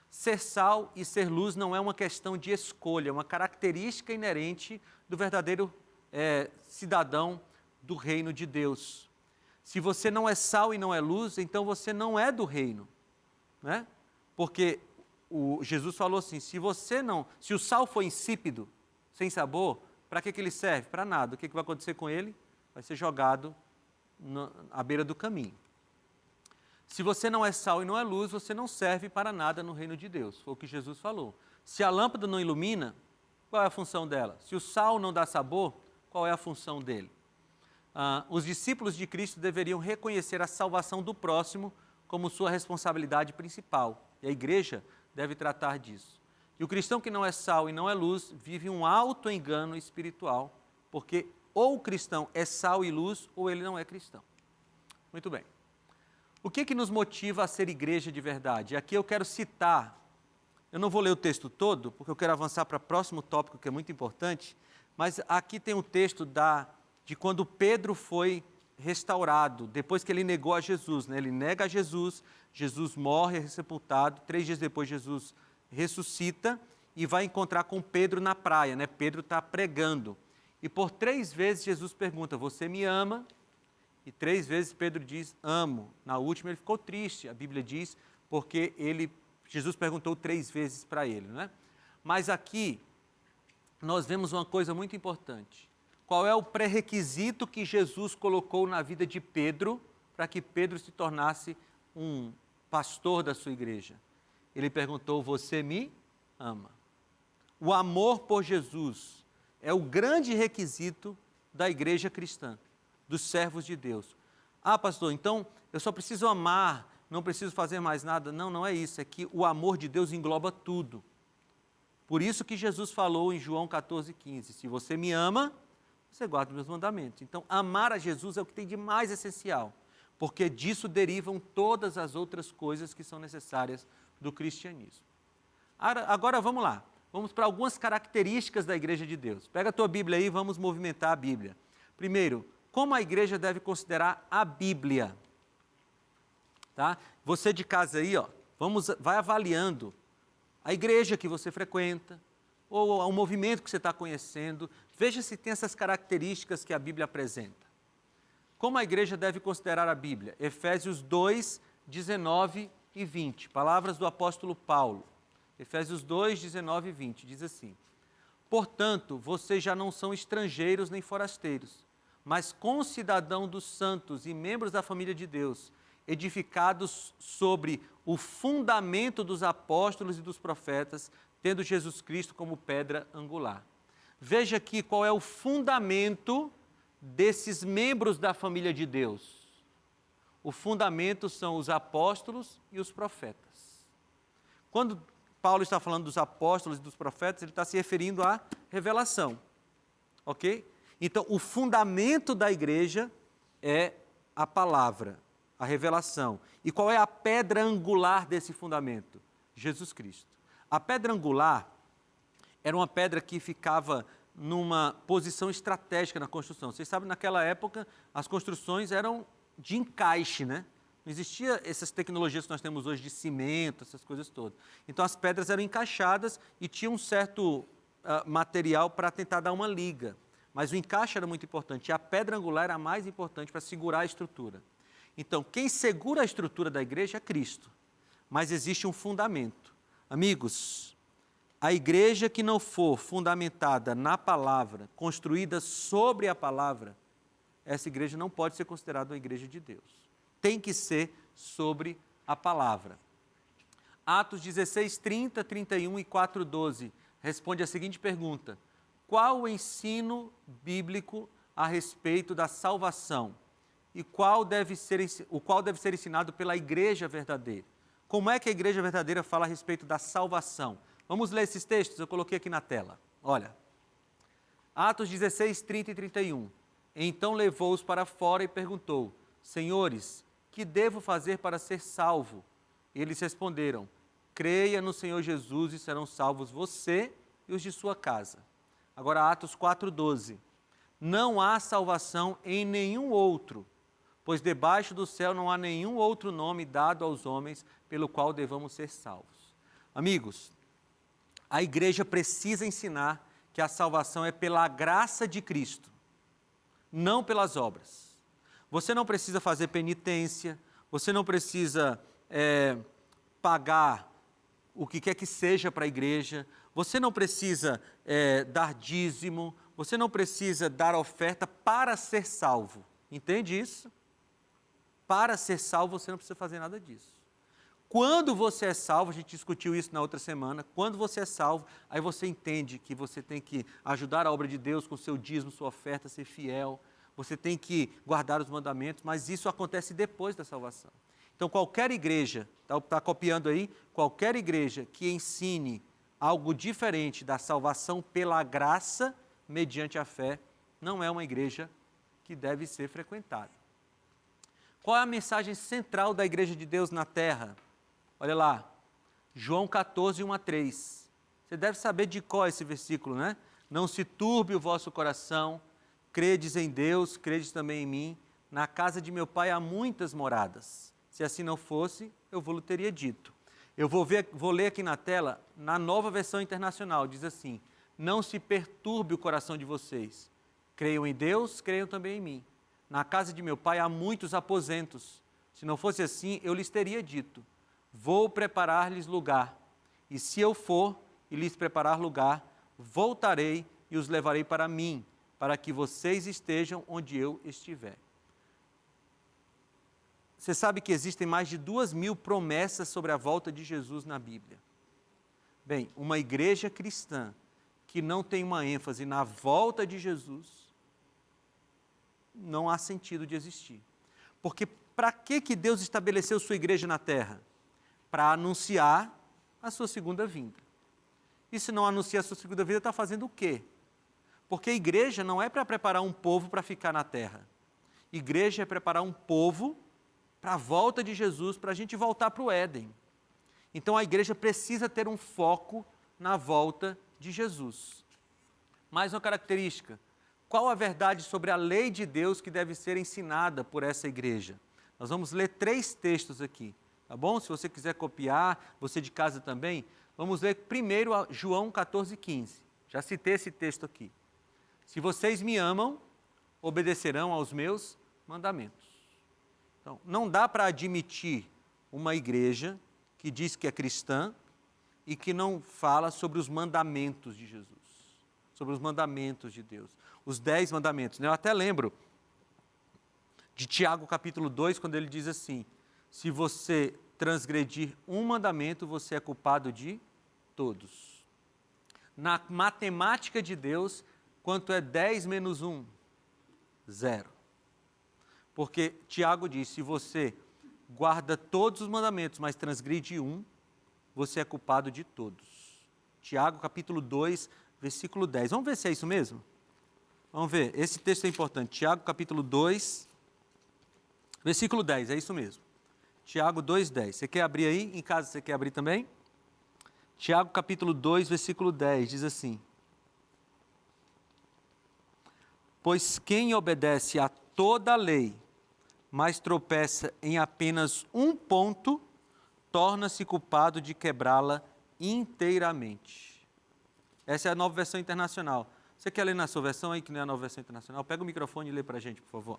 Ser sal e ser luz não é uma questão de escolha, é uma característica inerente do verdadeiro cidadão do reino de Deus. Se você não é sal e não é luz, então você não é do reino. Porque Jesus falou assim, se o sal for insípido, sem sabor, para que ele serve? Para nada. O que vai acontecer com ele? Vai ser jogado à beira do caminho. Se você não é sal e não é luz, você não serve para nada no reino de Deus. Foi o que Jesus falou. Se a lâmpada não ilumina, qual é a função dela? Se o sal não dá sabor, qual é a função dele? Os discípulos de Cristo deveriam reconhecer a salvação do próximo como sua responsabilidade principal. E a igreja deve tratar disso. E o cristão que não é sal e não é luz vive um auto-engano espiritual, porque ou o cristão é sal e luz, ou ele não é cristão. Muito bem. O que nos motiva a ser igreja de verdade? Aqui eu quero citar, eu não vou ler o texto todo, porque eu quero avançar para o próximo tópico, que é muito importante, mas aqui tem um texto de quando Pedro foi restaurado, depois que ele negou a Jesus. Ele nega a Jesus, Jesus morre, é sepultado, 3 dias depois Jesus ressuscita e vai encontrar com Pedro na praia. Pedro está pregando. E por 3 vezes Jesus pergunta, você me ama? E 3 vezes Pedro diz, amo. Na última ele ficou triste, a Bíblia diz, porque Jesus perguntou 3 vezes para ele. Mas aqui nós vemos uma coisa muito importante. Qual é o pré-requisito que Jesus colocou na vida de Pedro para que Pedro se tornasse um pastor da sua igreja? Ele perguntou, você me ama? O amor por Jesus é o grande requisito da igreja cristã, dos servos de Deus. Pastor, então eu só preciso amar, não preciso fazer mais nada. Não, não é isso, é que o amor de Deus engloba tudo. Por isso que Jesus falou em João 14,15, se você me ama, você guarda os meus mandamentos. Então, amar a Jesus é o que tem de mais essencial, porque disso derivam todas as outras coisas que são necessárias do cristianismo. Agora vamos lá, vamos para algumas características da igreja de Deus. Pega a tua Bíblia aí e vamos movimentar a Bíblia. Primeiro, como a igreja deve considerar a Bíblia? Você de casa aí, vai avaliando a igreja que você frequenta, ou o movimento que você está conhecendo, veja se tem essas características que a Bíblia apresenta. Como a igreja deve considerar a Bíblia? Efésios 2, 19 e 20, palavras do apóstolo Paulo. Efésios 2, 19 e 20, diz assim, portanto, vocês já não são estrangeiros nem forasteiros, mas concidadãos dos santos e membros da família de Deus, edificados sobre o fundamento dos apóstolos e dos profetas, tendo Jesus Cristo como pedra angular. Veja aqui qual é o fundamento desses membros da família de Deus. O fundamento são os apóstolos e os profetas. Quando Paulo está falando dos apóstolos e dos profetas, ele está se referindo à revelação. Ok? Então, o fundamento da igreja é a palavra, a revelação. E qual é a pedra angular desse fundamento? Jesus Cristo. A pedra angular era uma pedra que ficava numa posição estratégica na construção. Vocês sabem, naquela época, as construções eram de encaixe, Não existia essas tecnologias que nós temos hoje de cimento, essas coisas todas. Então as pedras eram encaixadas e tinha um certo material para tentar dar uma liga. Mas o encaixe era muito importante. E a pedra angular era a mais importante para segurar a estrutura. Então, quem segura a estrutura da igreja é Cristo. Mas existe um fundamento. Amigos, a igreja que não for fundamentada na palavra, construída sobre a palavra, essa igreja não pode ser considerada uma igreja de Deus. Tem que ser sobre a palavra. Atos 16, 30, 31 e 4, 12 responde a seguinte pergunta: qual o ensino bíblico a respeito da salvação e o qual deve ser ensinado pela igreja verdadeira? Como é que a igreja verdadeira fala a respeito da salvação? Vamos ler esses textos, eu coloquei aqui na tela. Olha, Atos 16, 30 e 31. Então levou-os para fora e perguntou: Senhores, que devo fazer para ser salvo? E eles responderam: creia no Senhor Jesus e serão salvos você e os de sua casa. Agora Atos 4:12. Não há salvação em nenhum outro, pois debaixo do céu não há nenhum outro nome dado aos homens pelo qual devamos ser salvos. Amigos, a igreja precisa ensinar que a salvação é pela graça de Cristo, não pelas obras. Você não precisa fazer penitência, você não precisa pagar o que quer que seja para a igreja, você não precisa dar dízimo, você não precisa dar oferta para ser salvo. Entende isso? Para ser salvo você não precisa fazer nada disso. Quando você é salvo, a gente discutiu isso na outra semana, quando você é salvo, aí você entende que você tem que ajudar a obra de Deus com seu dízimo, sua oferta, ser fiel, você tem que guardar os mandamentos, mas isso acontece depois da salvação. Então qualquer igreja, está copiando aí, qualquer igreja que ensine algo diferente da salvação pela graça, mediante a fé, não é uma igreja que deve ser frequentada. Qual é a mensagem central da igreja de Deus na terra? Olha lá, João 14, 1 a 3. Você deve saber de qual é esse versículo, né? Não se turbe o vosso coração, credes em Deus, credes também em mim. Na casa de meu pai há muitas moradas. Se assim não fosse, eu vou-lhe teria dito. Eu vou ler aqui na tela, na Nova Versão Internacional, diz assim: não se perturbe o coração de vocês. Creiam em Deus, creiam também em mim. Na casa de meu pai há muitos aposentos. Se não fosse assim, eu lhes teria dito: vou preparar-lhes lugar. E se eu for e lhes preparar lugar, voltarei e os levarei para mim, para que vocês estejam onde eu estiver. Você sabe que existem mais de 2.000 promessas sobre a volta de Jesus na Bíblia. Bem, uma igreja cristã que não tem uma ênfase na volta de Jesus, não há sentido de existir. Porque para que Deus estabeleceu sua igreja na terra? Para anunciar a sua segunda vinda. E se não anuncia a sua segunda vinda, está fazendo o quê? Porque a igreja não é para preparar um povo para ficar na terra. Igreja é preparar um povo para a volta de Jesus, para a gente voltar para o Éden. Então a igreja precisa ter um foco na volta de Jesus. Mais uma característica: qual a verdade sobre a lei de Deus que deve ser ensinada por essa igreja? Nós vamos ler 3 textos aqui, tá bom? Se você quiser copiar, você de casa também, vamos ler primeiro João 14:15. Já citei esse texto aqui. Se vocês me amam, obedecerão aos meus mandamentos. Então, não dá para admitir uma igreja que diz que é cristã e que não fala sobre os mandamentos de Jesus, sobre os mandamentos de Deus, os 10 mandamentos. Eu até lembro de Tiago capítulo 2, quando ele diz assim: se você transgredir um mandamento, você é culpado de todos. Na matemática de Deus, quanto é 10 menos 1? 0. Porque Tiago diz: se você guarda todos os mandamentos, mas transgride um, você é culpado de todos. Tiago capítulo 2, versículo 10. Vamos ver se é isso mesmo? Vamos ver, esse texto é importante. Tiago capítulo 2, versículo 10, é isso mesmo. Tiago 2:10. Você quer abrir aí? Em casa você quer abrir também? Tiago capítulo 2, versículo 10, diz assim: pois quem obedece a toda a lei mas tropeça em apenas um ponto, torna-se culpado de quebrá-la inteiramente. Essa é a Nova Versão Internacional. Você quer ler na sua versão aí, que não é a Nova Versão Internacional? Pega o microfone e lê para a gente, por favor.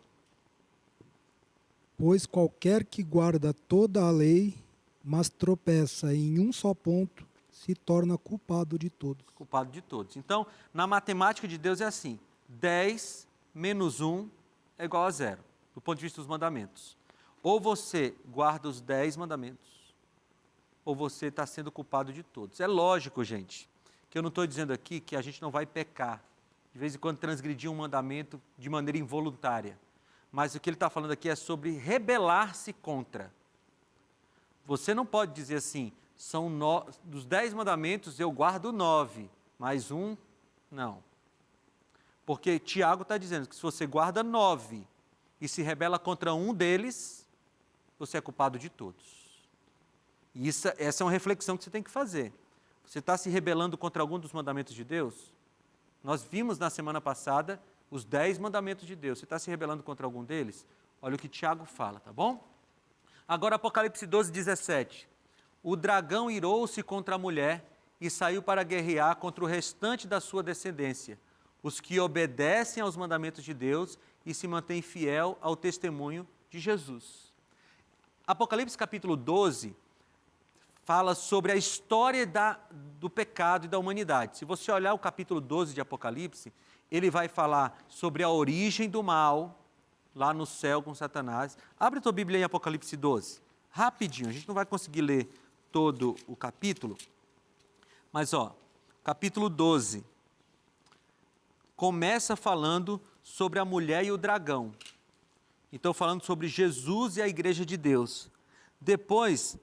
Pois qualquer que guarda toda a lei, mas tropeça em um só ponto, se torna culpado de todos. Culpado de todos. Então, na matemática de Deus é assim: 10 menos 1 é igual a 0, do ponto de vista dos mandamentos. Ou você guarda os 10 mandamentos, ou você está sendo culpado de todos. É lógico, gente, que eu não estou dizendo aqui que a gente não vai pecar, de vez em quando transgredir um mandamento de maneira involuntária. Mas o que ele está falando aqui é sobre rebelar-se contra. Você não pode dizer assim, dos 10 mandamentos eu guardo 9, mais um, não. Porque Tiago está dizendo que se você guarda 9 e se rebela contra um deles, você é culpado de todos. E essa é uma reflexão que você tem que fazer. Você está se rebelando contra algum dos mandamentos de Deus? Nós vimos na semana passada os 10 mandamentos de Deus. Você está se rebelando contra algum deles? Olha o que Tiago fala, tá bom? Agora Apocalipse 12, 17. O dragão irou-se contra a mulher e saiu para guerrear contra o restante da sua descendência, os que obedecem aos mandamentos de Deus e se mantêm fiel ao testemunho de Jesus. Apocalipse capítulo 12 fala sobre a história do pecado e da humanidade. Se você olhar o capítulo 12 de Apocalipse, ele vai falar sobre a origem do mal, lá no céu com Satanás. Abre a tua Bíblia em Apocalipse 12, rapidinho, a gente não vai conseguir ler todo o capítulo, mas capítulo 12, começa falando sobre a mulher e o dragão. Então, falando sobre Jesus e a igreja de Deus. Depois,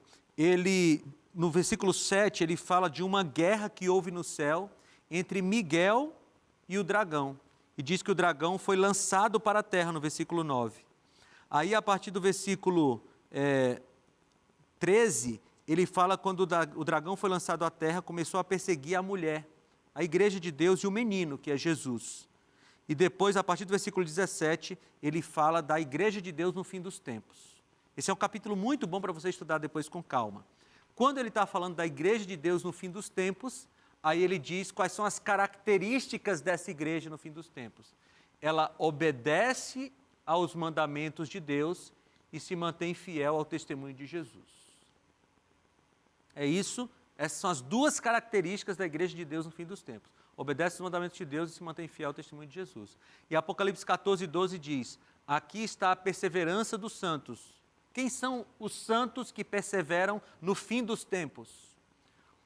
no versículo 7, ele fala de uma guerra que houve no céu entre Miguel e o dragão. E diz que o dragão foi lançado para a terra, no versículo 9. Aí, a partir do versículo 13, ele fala quando o dragão foi lançado à terra, começou a perseguir a mulher, a igreja de Deus e o menino, que é Jesus. E depois, a partir do versículo 17, ele fala da igreja de Deus no fim dos tempos. Esse é um capítulo muito bom para você estudar depois com calma. Quando ele está falando da igreja de Deus no fim dos tempos, aí ele diz quais são as características dessa igreja no fim dos tempos. Ela obedece aos mandamentos de Deus e se mantém fiel ao testemunho de Jesus. É isso, essas são as duas características da igreja de Deus no fim dos tempos. Obedece aos mandamentos de Deus e se mantém fiel ao testemunho de Jesus. E Apocalipse 14, 12 diz, aqui está a perseverança dos santos. Quem são os santos que perseveram no fim dos tempos?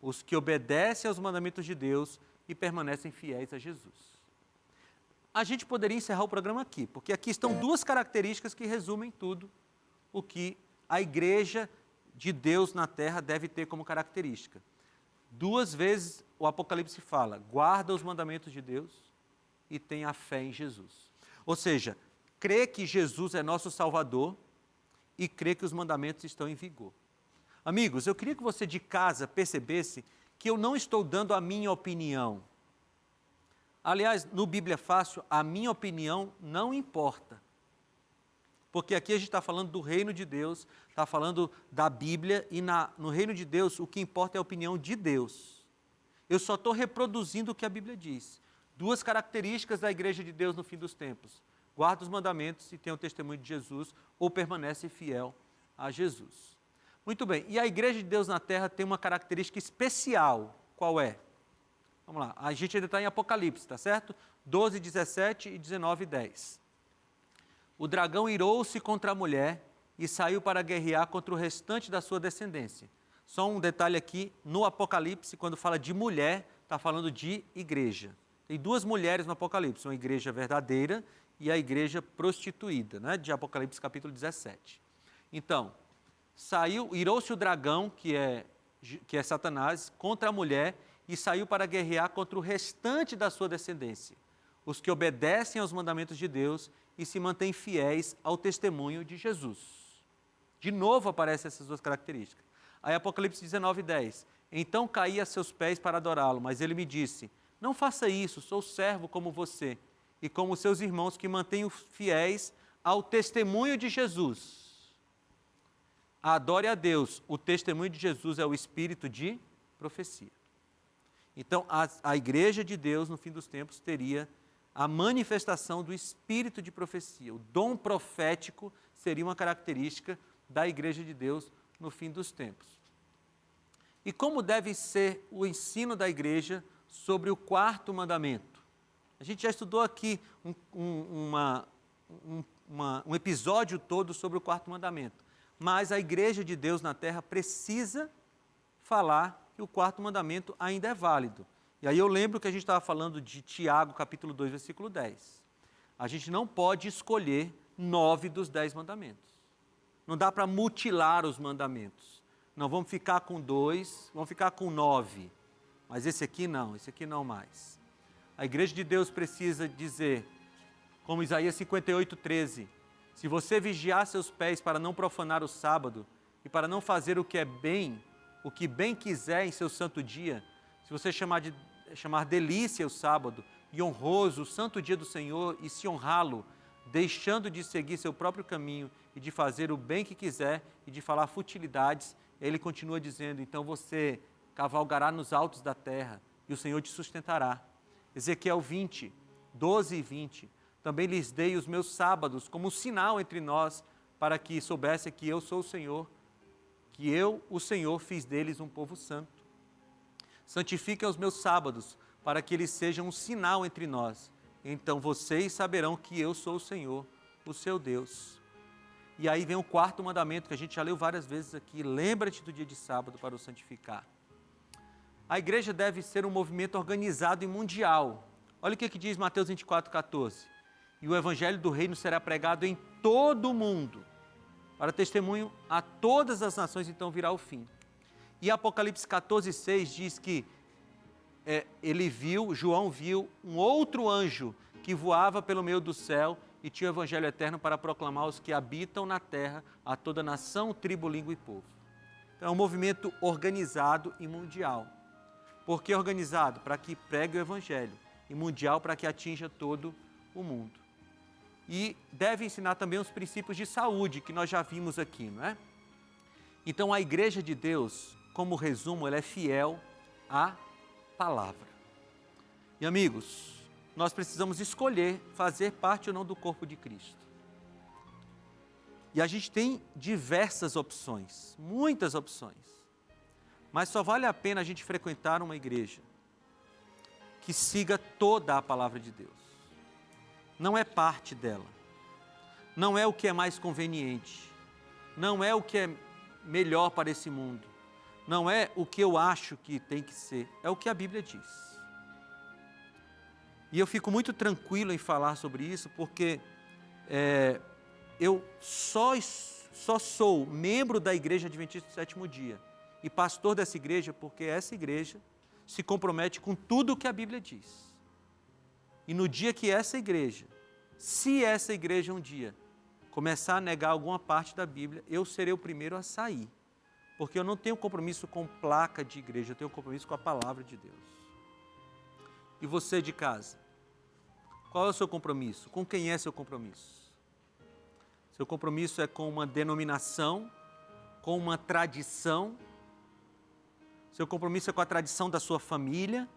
Os que obedecem aos mandamentos de Deus e permanecem fiéis a Jesus. A gente poderia encerrar o programa aqui, porque aqui estão duas características que resumem tudo o que a igreja de Deus na terra deve ter como característica. 2 vezes o Apocalipse fala, guarda os mandamentos de Deus e tenha fé em Jesus. Ou seja, crê que Jesus é nosso Salvador e crê que os mandamentos estão em vigor. Amigos, eu queria que você de casa percebesse que eu não estou dando a minha opinião. Aliás, no Bíblia Fácil, a minha opinião não importa. Porque aqui a gente está falando do reino de Deus, está falando da Bíblia, e no reino de Deus o que importa é a opinião de Deus. Eu só estou reproduzindo o que a Bíblia diz. 2 características da igreja de Deus no fim dos tempos. Guarda os mandamentos e tem o testemunho de Jesus, ou permanece fiel a Jesus. Muito bem, e a igreja de Deus na terra tem uma característica especial. Qual é? Vamos lá, a gente ainda está em Apocalipse, tá certo? 12, 17 e 19, 10. O dragão irou-se contra a mulher e saiu para guerrear contra o restante da sua descendência. Só um detalhe aqui, no Apocalipse, quando fala de mulher, está falando de igreja. Tem 2 mulheres no Apocalipse, uma igreja verdadeira e a igreja prostituída, né? De Apocalipse capítulo 17. Então, irou-se o dragão, que é Satanás, contra a mulher e saiu para guerrear contra o restante da sua descendência, os que obedecem aos mandamentos de Deus e se mantêm fiéis ao testemunho de Jesus. De novo aparecem essas 2 características. Aí Apocalipse 19, 10. Então caí a seus pés para adorá-lo, mas ele me disse, não faça isso, sou servo como você e como seus irmãos que mantêm fiéis ao testemunho de Jesus. Adore a Deus. O testemunho de Jesus é o espírito de profecia. Então, a igreja de Deus, no fim dos tempos, teria a manifestação do espírito de profecia. O dom profético seria uma característica da igreja de Deus no fim dos tempos. E como deve ser o ensino da igreja sobre o quarto mandamento? A gente já estudou aqui um episódio todo sobre o quarto mandamento. Mas a igreja de Deus na terra precisa falar que o quarto mandamento ainda é válido. E aí eu lembro que a gente estava falando de Tiago, capítulo 2, versículo 10. A gente não pode escolher 9 dos 10 mandamentos. Não dá para mutilar os mandamentos. Não, vamos ficar com 2, vamos ficar com 9. Mas esse aqui não mais. A igreja de Deus precisa dizer, como Isaías 58, 13, se você vigiar seus pés para não profanar o sábado e para não fazer o que bem quiser em seu santo dia, se você chamar delícia o sábado e honroso o santo dia do Senhor e se honrá-lo, deixando de seguir seu próprio caminho e de fazer o bem que quiser e de falar futilidades, ele continua dizendo, então você cavalgará nos altos da terra e o Senhor te sustentará. Ezequiel 20, 12 e 20, também lhes dei os meus sábados como um sinal entre nós, para que soubesse que eu sou o Senhor, que eu, o Senhor, fiz deles um povo santo. Santifiquem os meus sábados, para que eles sejam um sinal entre nós. Então vocês saberão que eu sou o Senhor, o seu Deus. E aí vem o quarto mandamento, que a gente já leu várias vezes aqui. Lembra-te do dia de sábado para o santificar. A igreja deve ser um movimento organizado e mundial. Olha o que diz Mateus 24, 14. E o evangelho do reino será pregado em todo o mundo, para testemunho a todas as nações, então virá o fim. E Apocalipse 14, 6 diz que João viu um outro anjo que voava pelo meio do céu e tinha o evangelho eterno para proclamar aos que habitam na terra, a toda nação, tribo, língua e povo. Então é um movimento organizado e mundial. Por que organizado? Para que pregue o evangelho. E mundial para que atinja todo o mundo. E deve ensinar também os princípios de saúde, que nós já vimos aqui, não é? Então a igreja de Deus, como resumo, ela é fiel à palavra. E amigos, nós precisamos escolher fazer parte ou não do corpo de Cristo. E a gente tem diversas opções, muitas opções. Mas só vale a pena a gente frequentar uma igreja que siga toda a palavra de Deus. Não é parte dela. Não é o que é mais conveniente. Não é o que é melhor para esse mundo. Não é o que eu acho que tem que ser. É o que a Bíblia diz. E eu fico muito tranquilo em falar sobre isso, porque eu só sou membro da Igreja Adventista do Sétimo Dia e pastor dessa igreja porque essa igreja se compromete com tudo o que a Bíblia diz. E no dia que se essa igreja um dia começar a negar alguma parte da Bíblia, eu serei o primeiro a sair. Porque eu não tenho compromisso com placa de igreja, eu tenho compromisso com a palavra de Deus. E você de casa? Qual é o seu compromisso? Com quem é seu compromisso? Seu compromisso é com uma denominação, com uma tradição? Seu compromisso é com a tradição da sua família?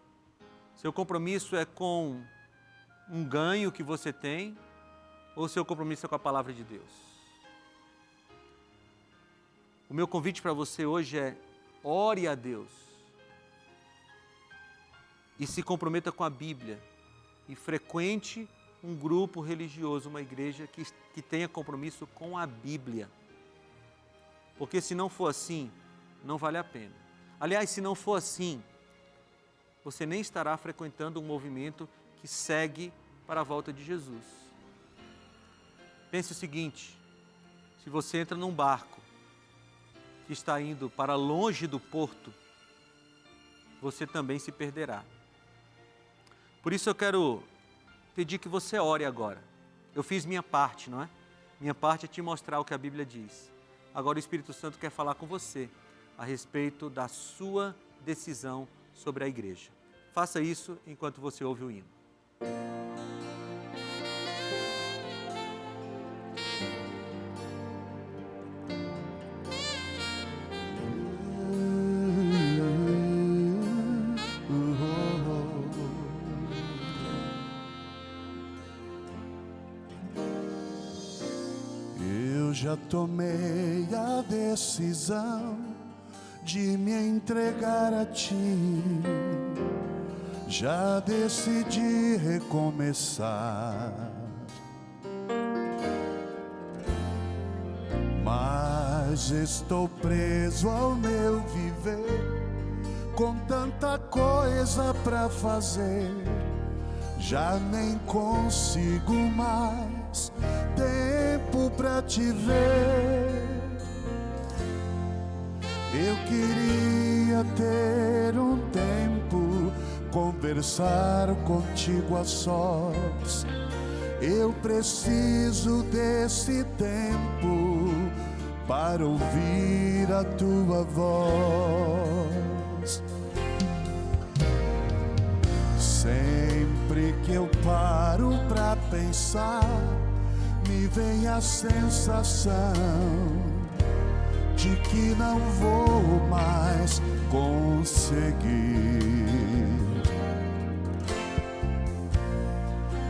Seu compromisso é com um ganho que você tem? Ou seu compromisso é com a palavra de Deus? O meu convite para você hoje é: ore a Deus e se comprometa com a Bíblia e frequente um grupo religioso, uma igreja que tenha compromisso com a Bíblia. Porque se não for assim, não vale a pena. Aliás, se não for assim, você nem estará frequentando um movimento que segue para a volta de Jesus. Pense o seguinte: se você entra num barco que está indo para longe do porto, você também se perderá. Por isso eu quero pedir que você ore agora. Eu fiz minha parte, não é? Minha parte é te mostrar o que a Bíblia diz. Agora o Espírito Santo quer falar com você a respeito da sua decisão sobre a igreja. Faça isso enquanto você ouve o hino. eu já tomei a decisão de me entregar a Ti. Já decidi recomeçar, mas estou preso ao meu viver, com tanta coisa pra fazer. Já nem consigo mais tempo pra Te ver. Eu queria ter um tempo, conversar contigo a sós. Eu preciso desse tempo para ouvir a Tua voz. Sempre que eu paro pra pensar, me vem a sensação de que não vou mais conseguir.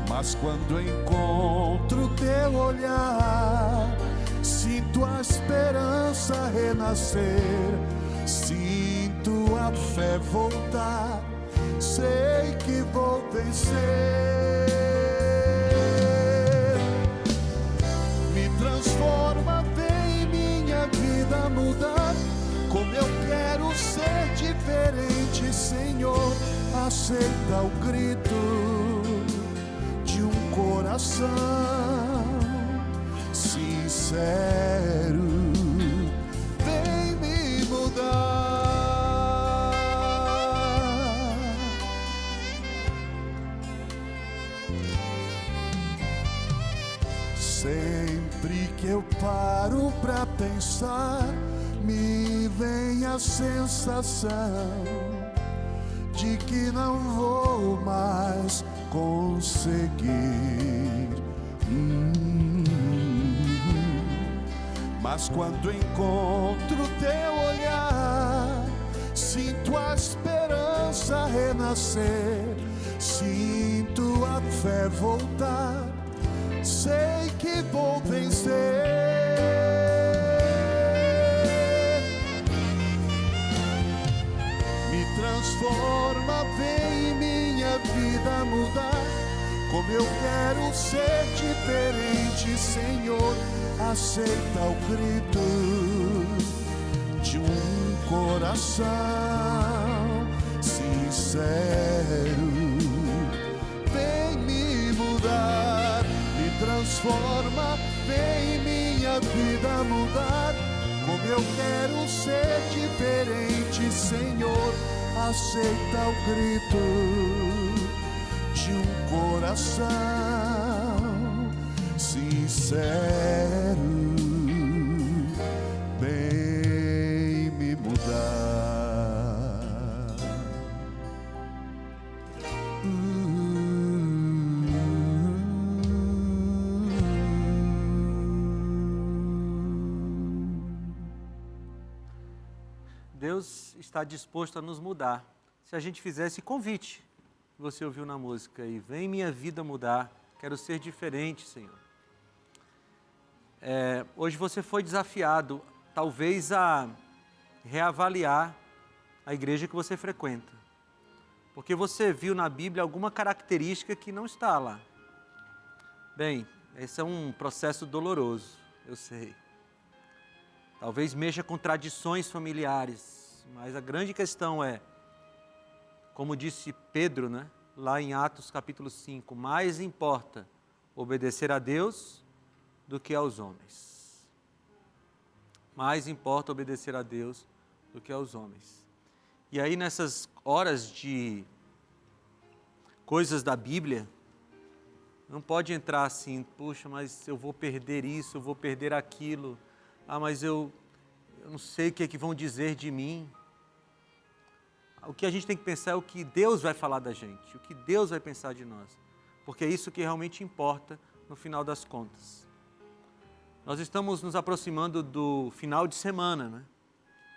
Mas quando encontro Teu olhar, sinto a esperança renascer, sinto a fé voltar, sei que vou vencer. Me transforma, vem minha vida mudar, como eu quero ser diferente, Senhor. Aceita o grito de um coração sincero, vem me mudar. Sempre que eu paro pra pensar, me vem a sensação de que não vou mais conseguir. Mas quando encontro Teu olhar, sinto a esperança renascer, sinto a fé voltar, sei que vou vencer. Me transforma, vem minha vida mudar, como eu quero ser diferente, Senhor. Aceita o grito de um coração sincero, vem me mudar. Me transforma, vem minha vida mudar, como eu quero ser diferente, Senhor. Aceita o grito de um coração sincero, vem me mudar. Deus está disposto a nos mudar. Se a gente fizer esse convite que você ouviu na música aí, vem minha vida mudar, quero ser diferente, Senhor. Hoje você foi desafiado, talvez, a reavaliar a igreja que você frequenta, porque você viu na Bíblia alguma característica que não está lá. Bem, esse é um processo doloroso, eu sei. Talvez mexa com tradições familiares, mas a grande questão é, como disse Pedro, né, lá em Atos capítulo 5, mais importa obedecer a Deus do que aos homens. Mais importa obedecer a Deus do que aos homens. E aí nessas horas de coisas da Bíblia, não pode entrar assim, puxa, mas eu vou perder isso, eu vou perder aquilo. Ah, mas eu não sei o que é que vão dizer de mim. O que a gente tem que pensar é o que Deus vai falar da gente, o que Deus vai pensar de nós. Porque é isso que realmente importa no final das contas. Nós estamos nos aproximando do final de semana, né?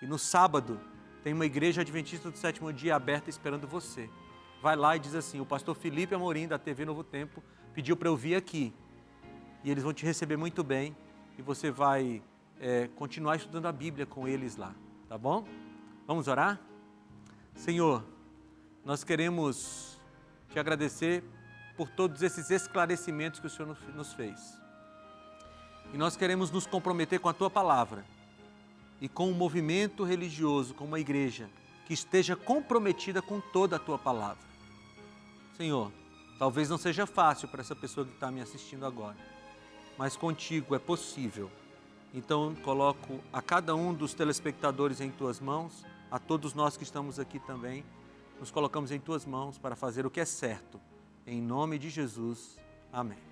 E no sábado tem uma igreja adventista do sétimo dia aberta esperando você. Vai lá e diz assim, o pastor Felipe Amorim da TV Novo Tempo pediu para eu vir aqui. E eles vão te receber muito bem e você vai continuar estudando a Bíblia com eles lá, tá bom? Vamos orar? Senhor, nós queremos te agradecer por todos esses esclarecimentos que o Senhor nos fez. E nós queremos nos comprometer com a Tua Palavra e com um movimento religioso, com uma igreja que esteja comprometida com toda a Tua Palavra. Senhor, talvez não seja fácil para essa pessoa que está me assistindo agora, mas contigo é possível. Então, coloco a cada um dos telespectadores em Tuas mãos, a todos nós que estamos aqui também, nos colocamos em Tuas mãos para fazer o que é certo. Em nome de Jesus, amém.